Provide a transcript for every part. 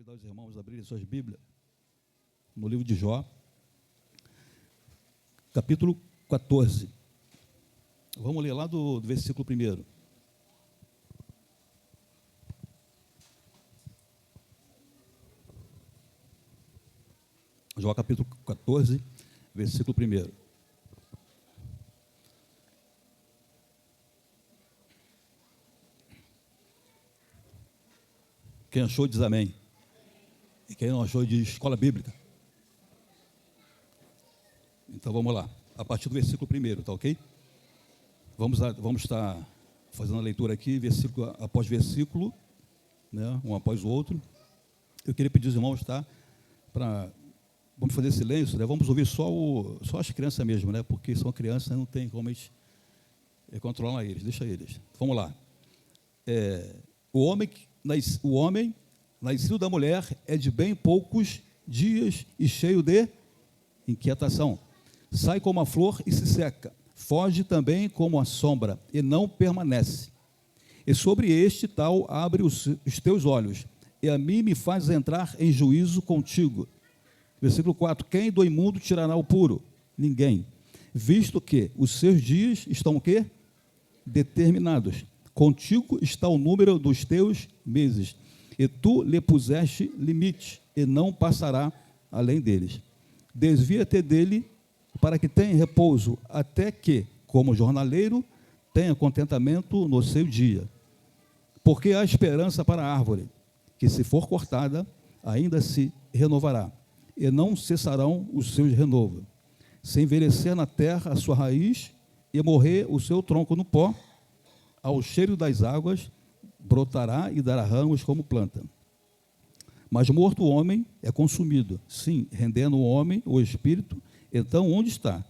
convidar os irmãos a abrirem suas Bíblias no livro de Jó, capítulo 14. Vamos ler lá do versículo 1. Jó, capítulo 14, versículo 1. Quem achou diz amém. E quem não achou diz escola bíblica. Então vamos lá, a partir do versículo 1, tá ok? Vamos estar fazendo a leitura aqui, versículo após versículo, né, um após o outro. Eu queria pedir aos irmãos, tá? Vamos fazer silêncio, né? Vamos ouvir só as crianças mesmo, né? Porque são crianças, não tem como a gente controlar eles, deixa eles. Vamos lá. O homem, nascido da mulher, é de bem poucos dias e cheio de inquietação. Sai como a flor e se seca, foge também como a sombra e não permanece. E sobre este tal abre os teus olhos, e a mim me faz entrar em juízo contigo. Versículo 4, quem do imundo tirará o puro? Ninguém, visto que os seus dias estão o quê? Determinados. Contigo está o número dos teus meses, e tu lhe puseste limite, e não passará além deles. Desvia-te dele, para que tenha repouso, até que, como jornaleiro, tenha contentamento no seu dia. Porque há esperança para a árvore, que se for cortada, ainda se renovará, e não cessarão os seus renovos. Se envelhecer na terra a sua raiz, e morrer o seu tronco no pó, ao cheiro das águas, brotará e dará ramos como planta. Mas morto o homem é consumido, sim, rendendo o homem o espírito, então onde está?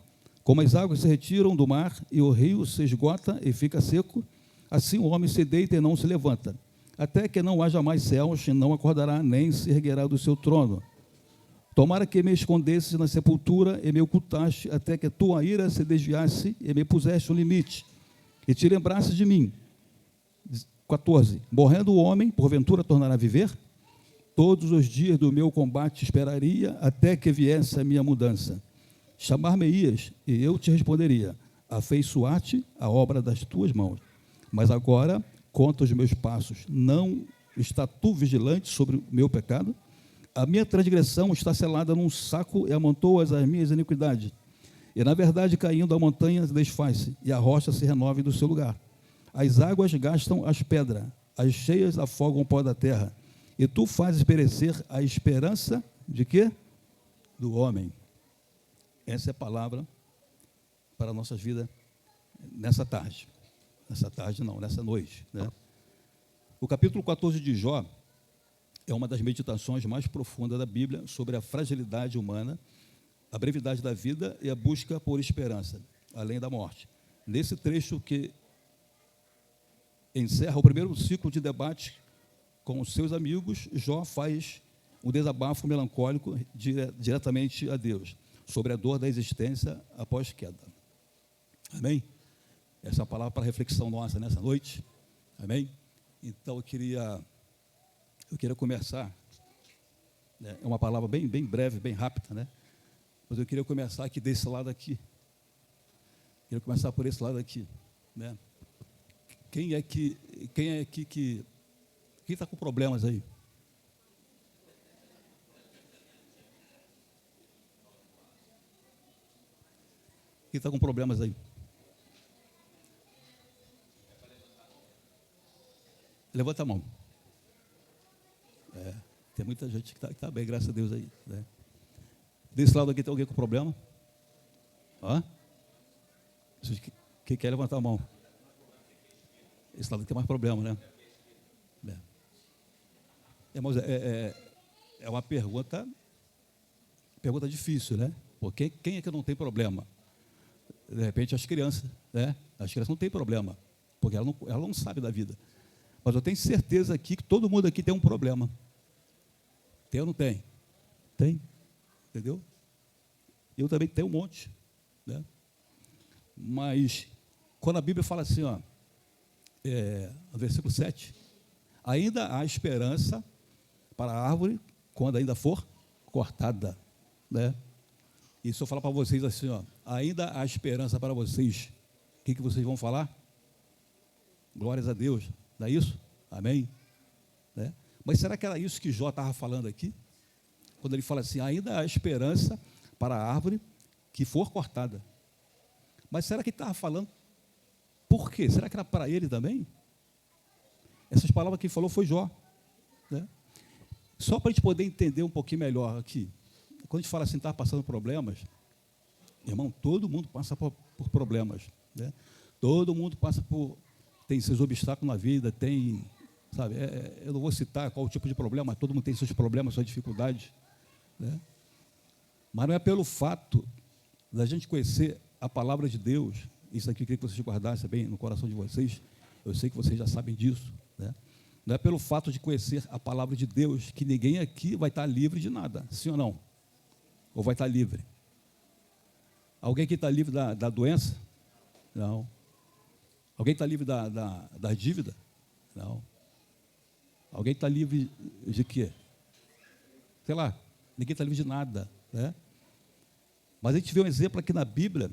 Como as águas se retiram do mar e o rio se esgota e fica seco, assim o homem se deita e não se levanta, até que não haja mais céus, e não acordará, nem se erguerá do seu trono. Tomara que me escondesses na sepultura e me ocultaste, até que tua ira se desviasse e me puseste um limite, e te lembrasse de mim. 14. Morrendo o homem, porventura tornará a viver? Todos os dias do meu combate esperaria, até que viesse a minha mudança. Chamar-me-ias, e eu te responderia, afeiçoar-te a obra das tuas mãos. Mas agora, conta os meus passos, não está tu vigilante sobre o meu pecado? A minha transgressão está selada num saco e amontoas as minhas iniquidades. E, na verdade, caindo a montanha desfaz-se, e a rocha se renove do seu lugar. As águas gastam as pedras, as cheias afogam o pó da terra. E tu fazes perecer a esperança de quê? Do homem. Essa é a palavra para a nossa vida nessa tarde. Nessa tarde não, nessa noite, né? O capítulo 14 de Jó é uma das meditações mais profundas da Bíblia sobre a fragilidade humana, a brevidade da vida e a busca por esperança, além da morte. Nesse trecho que encerra o primeiro ciclo de debate com os seus amigos, Jó faz um desabafo melancólico diretamente a Deus, sobre a dor da existência após queda. Amém? Essa é a palavra para a reflexão nossa nessa noite. Amém? Então eu queria começar, né, é uma palavra bem breve, bem rápida, né? Mas eu queria começar aqui desse lado aqui. Queria começar por esse lado aqui, né? Quem está com problemas aí? Quem está com problemas aí? Levanta a mão. Tem muita gente que está bem, graças a Deus aí, né? Desse lado aqui tem alguém com problema? Quem quer levantar a mão? Esse lado aqui tem mais problema, né? Mas é uma pergunta difícil, né? Porque quem é que não tem problema? De repente as crianças, né? As crianças não têm problema, porque ela não sabe da vida. Mas eu tenho certeza aqui que todo mundo aqui tem um problema. Tem ou não tem? Tem. Entendeu? Eu também tenho um monte, né? Mas quando a Bíblia fala assim, no versículo 7, ainda há esperança para a árvore quando ainda for cortada, né? E se eu falar para vocês assim, ó, ainda há esperança para vocês, o que vocês vão falar? Glórias a Deus, não é isso? Amém? Né? Mas será que era isso que Jó estava falando aqui? Quando ele fala assim, ainda há esperança para a árvore que for cortada. Mas será que ele estava falando por quê? Será que era para ele também? Essas palavras que ele falou foi Jó, né? Só para a gente poder entender um pouquinho melhor aqui. Quando a gente fala assim, está passando problemas, irmão, todo mundo passa por problemas, né? Todo mundo tem seus obstáculos na vida, tem, sabe, eu não vou citar qual o tipo de problema, mas todo mundo tem seus problemas, suas dificuldades, né? Mas não é pelo fato da gente conhecer a palavra de Deus, isso aqui eu queria que vocês guardassem bem no coração de vocês, eu sei que vocês já sabem disso, né? Não é pelo fato de conhecer a palavra de Deus que ninguém aqui vai estar livre de nada, sim ou não? Ou vai estar livre? Alguém que está livre da doença? Não. Alguém está livre da dívida? Não. Alguém está livre de quê? Sei lá, ninguém está livre de nada, né? Mas a gente vê um exemplo aqui na Bíblia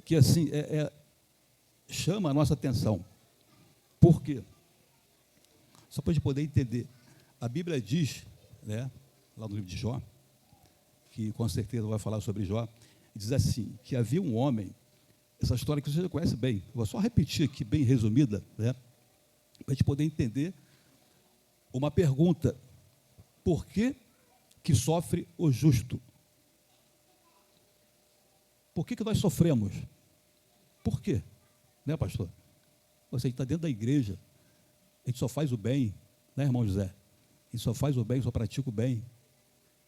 que assim chama a nossa atenção. Por quê? Só para a gente poder entender. A Bíblia diz, né, lá no livro de Jó, que com certeza vai falar sobre Jó, diz assim, que havia um homem, essa história que você já conhece bem, vou só repetir aqui, bem resumida, né, para a gente poder entender uma pergunta: por que sofre o justo? Por que nós sofremos? Por quê? Né, pastor? Você está dentro da igreja, a gente só faz o bem, né, irmão José? A gente só faz o bem, só pratica o bem.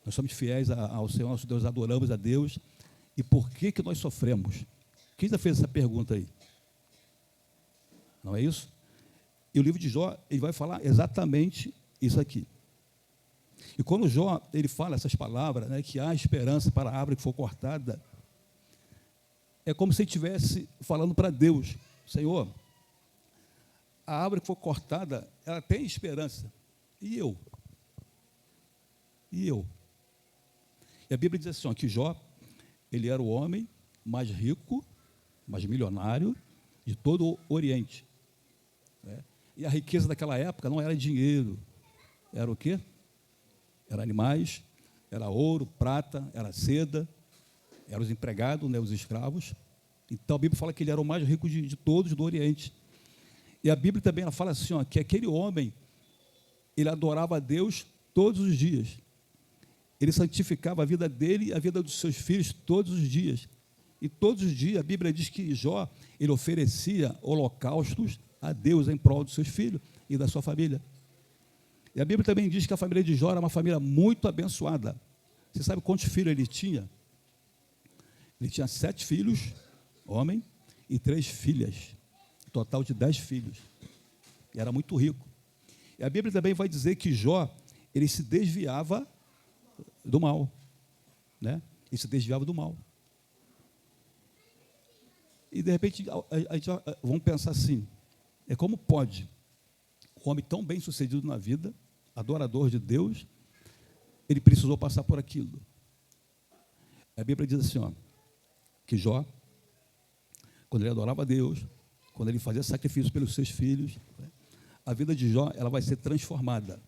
Nós somos fiéis ao Senhor, nosso Deus, adoramos a Deus. E por que nós sofremos? Quem já fez essa pergunta aí? Não é isso? E o livro de Jó, ele vai falar exatamente isso aqui. E quando Jó, ele fala essas palavras, né, que há esperança para a árvore que for cortada, é como se ele estivesse falando para Deus: Senhor, a árvore que for cortada, ela tem esperança. E eu? E eu? E a Bíblia diz assim, ó, que Jó, ele era o homem mais rico, mais milionário de todo o Oriente, né? E a riqueza daquela época não era dinheiro, era o quê? Era animais, era ouro, prata, era seda, eram os empregados, né, os escravos. Então a Bíblia fala que ele era o mais rico de todos do Oriente. E a Bíblia também ela fala assim, ó, que aquele homem, ele adorava a Deus todos os dias. Ele santificava a vida dele e a vida dos seus filhos todos os dias. E todos os dias a Bíblia diz que Jó, ele oferecia holocaustos a Deus em prol dos seus filhos e da sua família. E a Bíblia também diz que a família de Jó era uma família muito abençoada. Você sabe quantos filhos ele tinha? Ele tinha 7 filhos, homem, e 3 filhas. Total de 10 filhos. E era muito rico. E a Bíblia também vai dizer que Jó, ele se desviava do mal, né? Ele se desviava do mal. E de repente, vamos pensar assim, como pode um homem tão bem sucedido na vida, adorador de Deus, ele precisou passar por aquilo? A Bíblia diz assim, ó, que Jó, quando ele adorava a Deus, quando ele fazia sacrifício pelos seus filhos, né, a vida de Jó, ela vai ser transformada.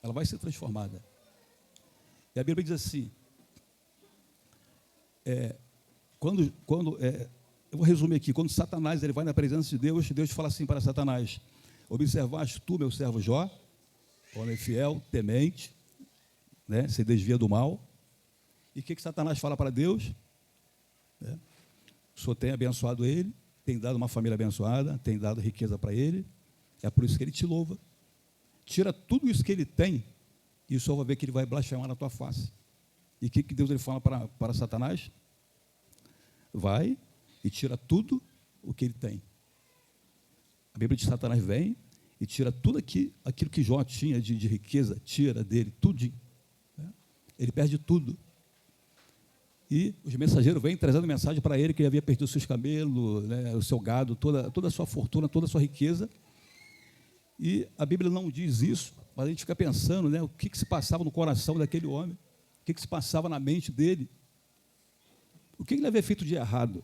Ela vai ser transformada. E a Bíblia diz assim, eu vou resumir aqui, quando Satanás ele vai na presença de Deus, Deus fala assim para Satanás: observaste tu, meu servo Jó, homem fiel, temente, né, se desvia do mal. E o que Satanás fala para Deus? O Senhor tem abençoado ele, tem dado uma família abençoada, tem dado riqueza para ele, é por isso que ele te louva. Tira tudo isso que ele tem, e o Senhor vai ver que ele vai blasfemar na tua face. E o que Deus ele fala para Satanás? Vai e tira tudo o que ele tem. A Bíblia de Satanás vem e tira tudo aquilo que Jó tinha de riqueza, tira dele, tudinho, né? Ele perde tudo. E os mensageiros vêm trazendo mensagem para ele que ele havia perdido os seus camelos, né, o seu gado, toda a sua fortuna, toda a sua riqueza. E a Bíblia não diz isso Mas a gente fica pensando, né, o que se passava no coração daquele homem, o que se passava na mente dele, o que ele havia feito de errado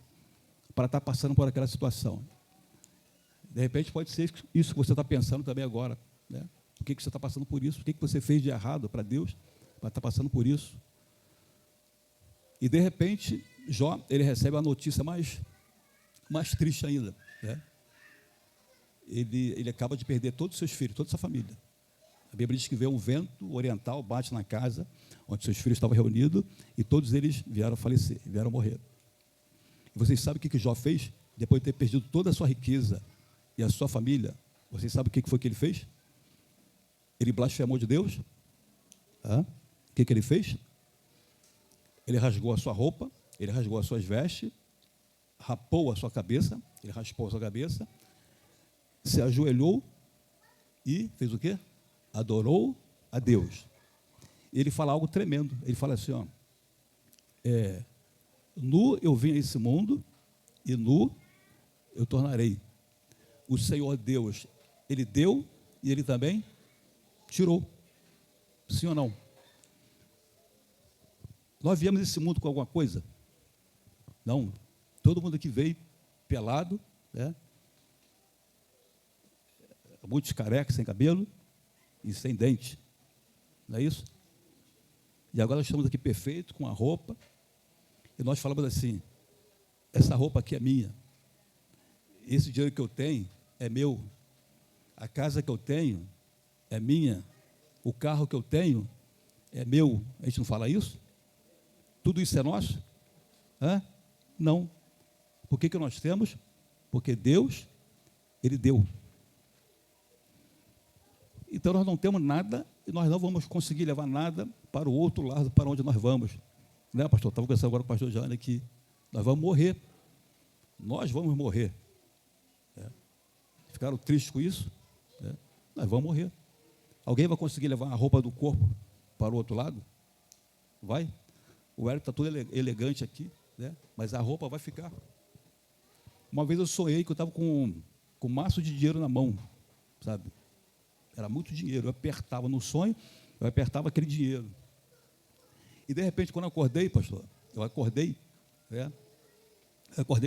para estar passando por aquela situação. De repente pode ser isso que você está pensando também agora, né? Por que você está passando por isso? O que você fez de errado para Deus para estar passando por isso? E de repente Jó, ele recebe a notícia mais triste ainda, né? Ele acaba de perder todos os seus filhos, toda a sua família. A Bíblia diz que veio um vento oriental, bate na casa onde seus filhos estavam reunidos, e todos eles vieram a falecer, vieram a morrer. E vocês sabem o que Jó fez? Depois de ter perdido toda a sua riqueza e a sua família, vocês sabem o que foi que ele fez? Ele blasfemou de Deus. O que ele fez? Ele rasgou a sua roupa, ele rasgou as suas vestes, rapou a sua cabeça, ele raspou a sua cabeça, se ajoelhou e fez o quê? Adorou a Deus. Ele fala algo tremendo. Ele fala assim, nu eu vim a esse mundo e nu eu tornarei. O Senhor Deus, Ele deu e Ele também tirou. Sim ou não? Nós viemos nesse mundo com alguma coisa? Não. Todo mundo aqui veio pelado, né? Muitos carecas, sem cabelo e sem dente. Não é isso? E agora nós estamos aqui perfeitos, com a roupa, e nós falamos assim, essa roupa aqui é minha, esse dinheiro que eu tenho é meu, a casa que eu tenho é minha, o carro que eu tenho é meu. A gente não fala isso? Tudo isso é nosso? Não. Por que nós temos? Porque Deus, Ele deu. Então nós não temos nada e nós não vamos conseguir levar nada para o outro lado, para onde nós vamos. Né, pastor? Estava conversando agora com o pastor Jânio aqui. Nós vamos morrer. Nós vamos morrer. Ficaram tristes com isso? Nós vamos morrer. Alguém vai conseguir levar a roupa do corpo para o outro lado? Vai? O Hélio está todo elegante aqui, né? Mas a roupa vai ficar. Uma vez eu sonhei que eu estava com um maço de dinheiro na mão, sabe? Era muito dinheiro. Eu apertava no sonho, eu apertava aquele dinheiro. E de repente, quando eu acordei, pastor, eu acordei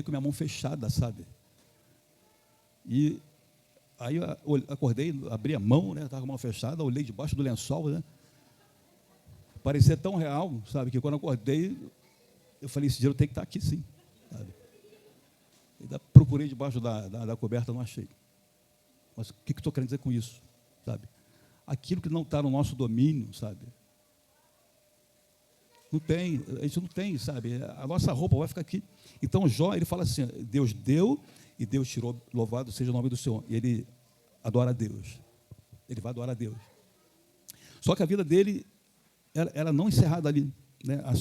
com minha mão fechada, sabe? E aí eu acordei, abri a mão, né? Estava com a mão fechada, olhei debaixo do lençol, né? Parecia tão real, sabe? Que quando eu acordei, eu falei, esse dinheiro tem que estar aqui sim, sabe? Ainda procurei debaixo da coberta, não achei. Mas o que estou querendo dizer com isso? Sabe? Aquilo que não está no nosso domínio, sabe? Não tem, a gente não tem, sabe? A nossa roupa vai ficar aqui. Então Jó, ele fala assim, Deus deu e Deus tirou, louvado seja o nome do Senhor. E ele adora a Deus. Ele vai adorar a Deus. Só que a vida dele, ela não encerrada ali, né? As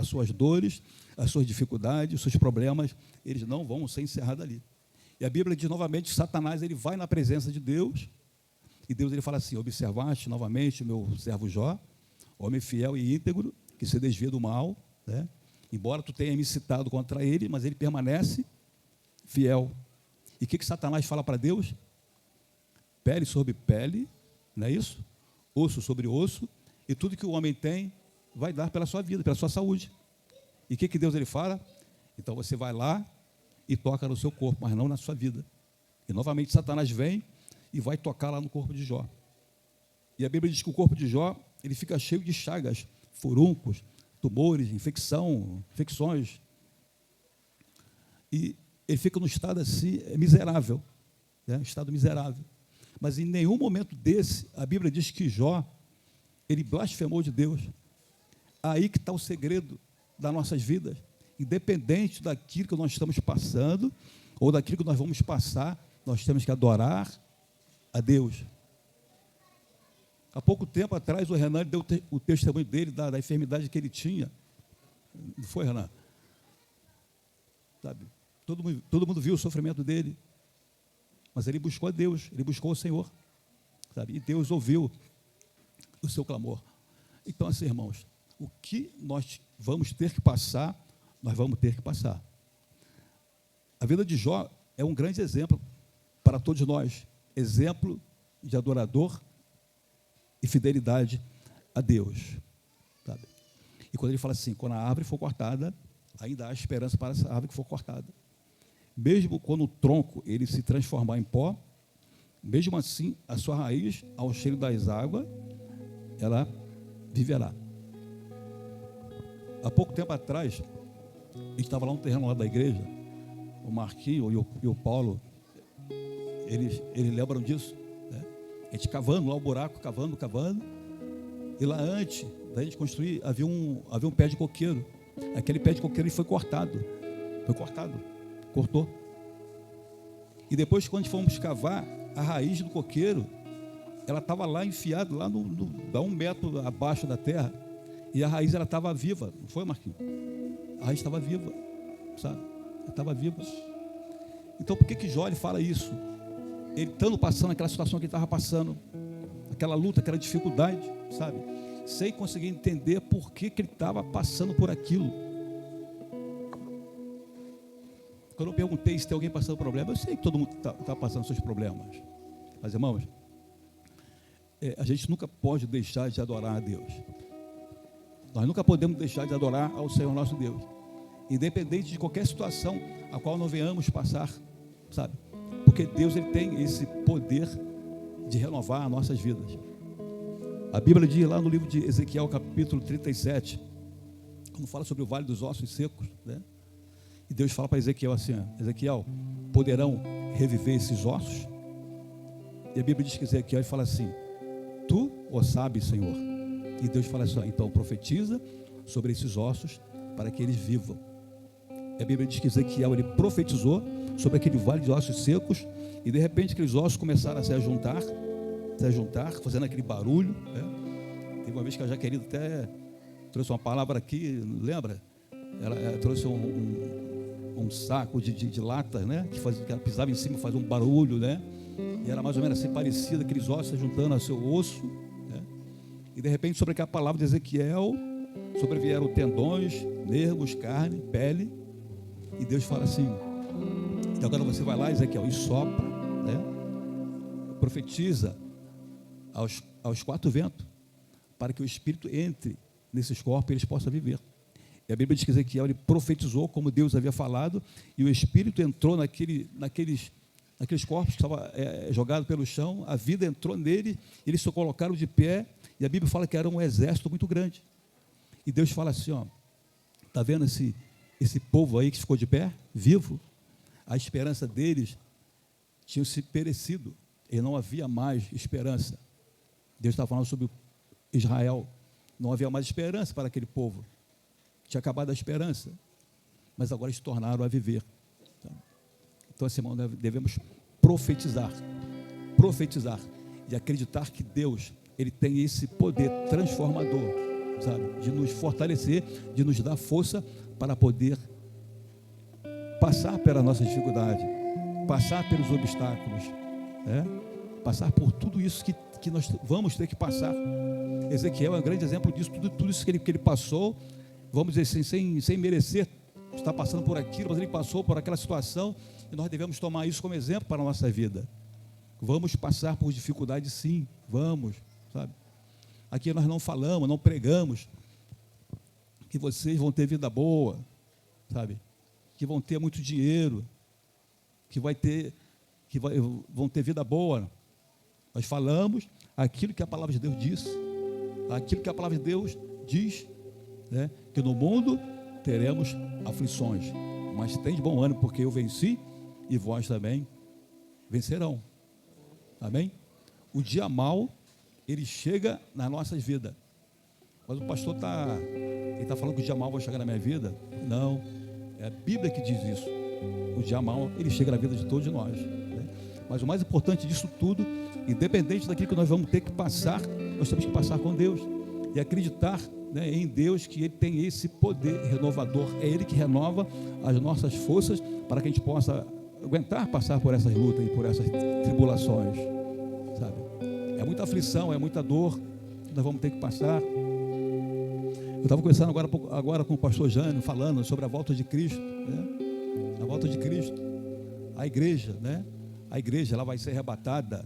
suas dores, as suas dificuldades, os seus problemas, eles não vão ser encerrados ali. E a Bíblia diz novamente, Satanás, ele vai na presença de Deus, e Deus ele fala assim, observaste novamente o meu servo Jó, homem fiel e íntegro, que se desvia do mal, né? Embora tu tenha me citado contra ele, mas ele permanece fiel. E o que Satanás fala para Deus? Pele sobre pele, não é isso? Osso sobre osso, e tudo que o homem tem, vai dar pela sua vida, pela sua saúde. E o que Deus ele fala? Então você vai lá e toca no seu corpo, mas não na sua vida. E novamente Satanás vem e vai tocar lá no corpo de Jó. E a Bíblia diz que o corpo de Jó, ele fica cheio de chagas, furuncos, tumores, infecções. E ele fica num estado assim, miserável, né? Um estado miserável. Mas em nenhum momento desse, a Bíblia diz que Jó, ele blasfemou de Deus. Aí que está o segredo das nossas vidas. Independente daquilo que nós estamos passando, ou daquilo que nós vamos passar, nós temos que adorar a Deus. Há pouco tempo atrás, o Renan deu o testemunho dele, da enfermidade que ele tinha. Não foi, Renan? Sabe? Todo mundo viu o sofrimento dele. Mas ele buscou a Deus, ele buscou o Senhor. Sabe? E Deus ouviu o seu clamor. Então, assim, irmãos, o que nós vamos ter que passar, nós vamos ter que passar. A vida de Jó é um grande exemplo para todos nós. Exemplo de adorador e fidelidade a Deus. Sabe? E quando ele fala assim, quando a árvore for cortada, ainda há esperança para essa árvore que for cortada. Mesmo quando o tronco ele se transformar em pó, mesmo assim, a sua raiz, ao cheiro das águas, ela viverá. Há pouco tempo atrás, a gente estava lá no terreno lá da igreja, o Marquinho e o Paulo, eles lembram disso, né? A gente cavando lá o buraco, cavando, e lá antes da gente construir, havia um pé de coqueiro. Aquele pé de coqueiro ele foi cortado, cortou. E depois, quando fomos cavar, a raiz do coqueiro, ela estava lá enfiada, lá a 1 metro abaixo da terra, e a raiz ela estava viva, não foi, Marquinhos? A raiz estava viva, sabe? Ela estava viva. Então, por que Jó ele fala isso? Ele estando passando aquela situação que ele estava passando, aquela luta, aquela dificuldade, sabe? Sem conseguir entender por que ele estava passando por aquilo. Quando eu perguntei se tem alguém passando problema, eu sei que todo mundo está passando seus problemas. Mas, irmãos, a gente nunca pode deixar de adorar a Deus. Nós nunca podemos deixar de adorar ao Senhor nosso Deus, independente de qualquer situação a qual nós venhamos passar, sabe? Porque Deus ele tem esse poder de renovar as nossas vidas. A Bíblia diz lá no livro de Ezequiel, capítulo 37, quando fala sobre o vale dos ossos secos, né? E Deus fala para Ezequiel assim, Ezequiel, poderão reviver esses ossos? E a Bíblia diz que Ezequiel fala assim, tu o sabes, Senhor. E Deus fala assim, então profetiza sobre esses ossos para que eles vivam. E a Bíblia diz que Ezequiel ele profetizou sobre aquele vale de ossos secos, e de repente aqueles ossos começaram a se juntar, fazendo aquele barulho, né? Teve uma vez que a Jaqueline até trouxe uma palavra aqui, lembra? Ela trouxe um saco de lata, né? Que ela pisava em cima e fazia um barulho, né? E era mais ou menos assim parecido, aqueles ossos se juntando ao seu osso, né? E de repente sobre aquela palavra de Ezequiel sobrevieram tendões, nervos, carne, pele, e Deus fala assim, então agora você vai lá, Ezequiel, e sopra, né? Profetiza aos 4 ventos, para que o Espírito entre nesses corpos e eles possam viver. E a Bíblia diz que Ezequiel ele profetizou como Deus havia falado, e o Espírito entrou naqueles corpos que estavam jogados pelo chão, a vida entrou nele, eles se colocaram de pé, e a Bíblia fala que era um exército muito grande. E Deus fala assim, ó, está vendo esse povo aí que ficou de pé, vivo? A esperança deles tinha se perecido, e não havia mais esperança. Deus estava falando sobre Israel, não havia mais esperança para aquele povo, tinha acabado a esperança, mas agora se tornaram a viver. Então, assim, irmão, devemos profetizar e acreditar que Deus, ele tem esse poder transformador, sabe, de nos fortalecer, de nos dar força para poder passar pelas nossas dificuldades, passar pelos obstáculos, né? Passar por tudo isso que nós vamos ter que passar. Ezequiel é um grande exemplo disso, tudo isso que ele passou, vamos dizer assim, sem merecer estar passando por aquilo, mas ele passou por aquela situação, e nós devemos tomar isso como exemplo para a nossa vida. Vamos passar por dificuldades, sim, vamos, sabe? Aqui nós não falamos, não pregamos que vocês vão ter vida boa, sabe? Que vão ter muito dinheiro, vão ter vida boa. Nós falamos aquilo que a palavra de Deus diz, aquilo que a palavra de Deus diz, né? Que no mundo teremos aflições, mas tem de bom ânimo, porque eu venci e vós também vencerão. Amém? O dia mau, ele chega nas nossas vidas. Mas o pastor está falando que o dia mau vai chegar na minha vida? Não, é a Bíblia que diz isso. O dia mau, ele chega na vida de todos nós, né? Mas o mais importante disso tudo, independente daquilo que nós vamos ter que passar, nós temos que passar com Deus e acreditar, né, em Deus, que Ele tem esse poder renovador. É Ele que renova as nossas forças para que a gente possa aguentar passar por essas lutas e por essas tribulações, sabe? É muita aflição, é muita dor que nós vamos ter que passar. Eu estava conversando agora com o pastor Jânio, falando sobre a volta de Cristo, né? A volta de Cristo, a igreja, né? A igreja, ela vai ser arrebatada,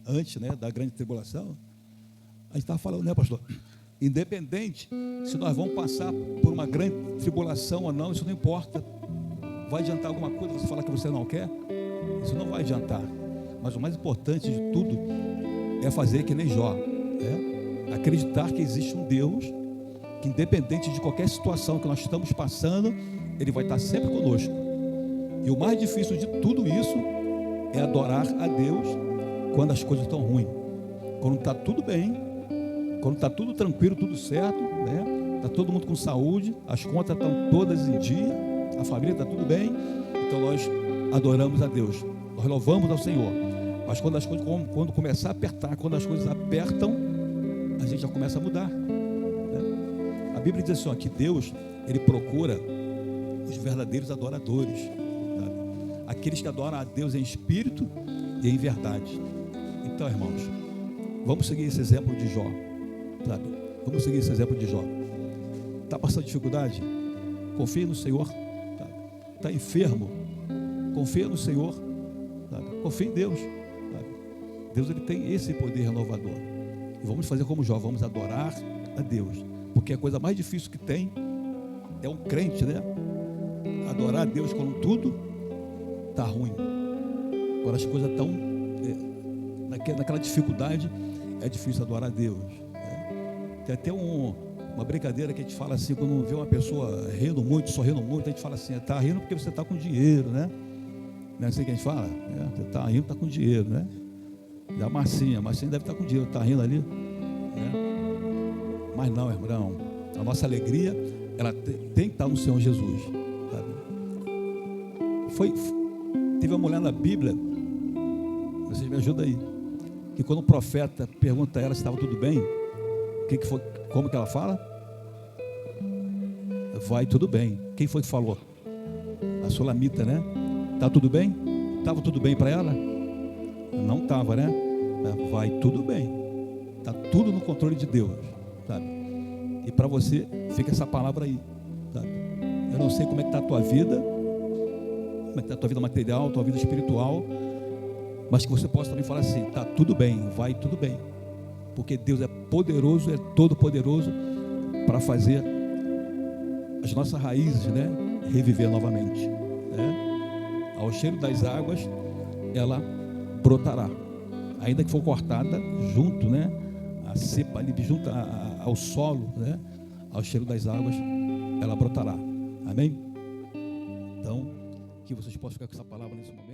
antes, né, da grande tribulação, a gente estava falando, né, pastor? Independente se nós vamos passar por uma grande tribulação ou não, isso não importa. Vai adiantar alguma coisa você falar que você não quer? Isso não vai adiantar. Mas o mais importante de tudo é fazer que nem Jó, né? Acreditar que existe um Deus que, independente de qualquer situação que nós estamos passando, Ele vai estar sempre conosco. E o mais difícil de tudo isso é adorar a Deus quando as coisas estão ruins. Quando está tudo bem, quando está tudo tranquilo, tudo certo, né? Está todo mundo com saúde, as contas estão todas em dia, a família está tudo bem, então nós adoramos a Deus, nós louvamos ao Senhor. Mas quando as coisas, quando começar a apertar, quando as coisas apertam, a gente já começa a mudar, né? A Bíblia diz assim, ó, que Deus, Ele procura os verdadeiros adoradores, sabe? Aqueles que adoram a Deus em espírito e em verdade. Então, irmãos, vamos seguir esse exemplo de Jó, sabe? Vamos seguir esse exemplo de Jó. Está passando dificuldade? Confie no Senhor. Está enfermo? Confia no Senhor, sabe? Confie em Deus, sabe? Deus, Ele tem esse poder renovador. E vamos fazer como Jó, vamos adorar a Deus, porque a coisa mais difícil que tem é um crente, né? Adorar a Deus quando tudo está ruim, quando as coisas estão naquela dificuldade, é difícil adorar a Deus, né? Tem até uma brincadeira que a gente fala assim, quando vê uma pessoa rindo muito, sorrindo muito, a gente fala assim, está rindo porque você está com dinheiro, né? Não é assim que a gente fala? Você está rindo, está com dinheiro, né? E a Marcinha deve estar com dinheiro, está rindo ali, né? Mas não, irmão, a nossa alegria, ela tem que estar no Senhor Jesus, sabe? Teve uma mulher na Bíblia, vocês me ajudam aí, que quando o profeta pergunta a ela se estava tudo bem, como que ela fala? Vai tudo bem. Quem foi que falou? A Sulamita, né? Tá tudo bem? Estava tudo bem para ela? Não estava, né? Vai tudo bem. Está tudo no controle de Deus, sabe? E para você, fica essa palavra aí, sabe? Eu não sei como é que está a tua vida, como é que está a tua vida material, tua vida espiritual, mas que você possa também falar assim, está tudo bem, vai tudo bem. Porque Deus é poderoso, é todo poderoso para fazer as nossas raízes, né, reviver novamente, né? Ao cheiro das águas ela brotará, ainda que for cortada junto, né, a cepa ali junto ao solo, né, ao cheiro das águas ela brotará. Amém? Então, que vocês possam ficar com essa palavra nesse momento.